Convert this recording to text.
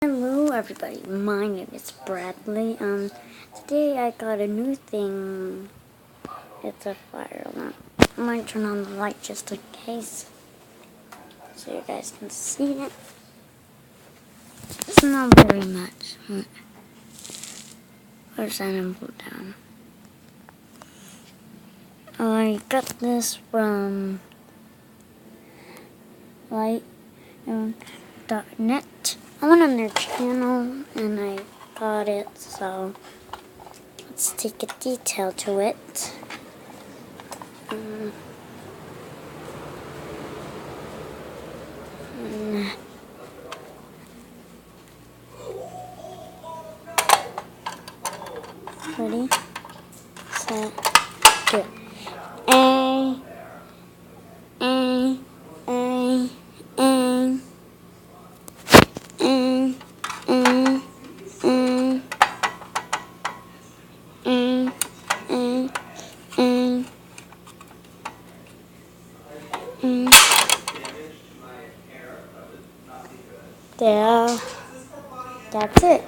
Hello everybody, my name is Bradley. Today I got a new thing. It's a fire alarm. I might turn on the light just in case, so you guys can see it. It's not very much. Where's that info down? I got this from light.net. I went on their channel and I got it, so let's take a detail to it. Ready, set, go. A, A, A, A, A, A, A, A, A, A, A. There. That's it.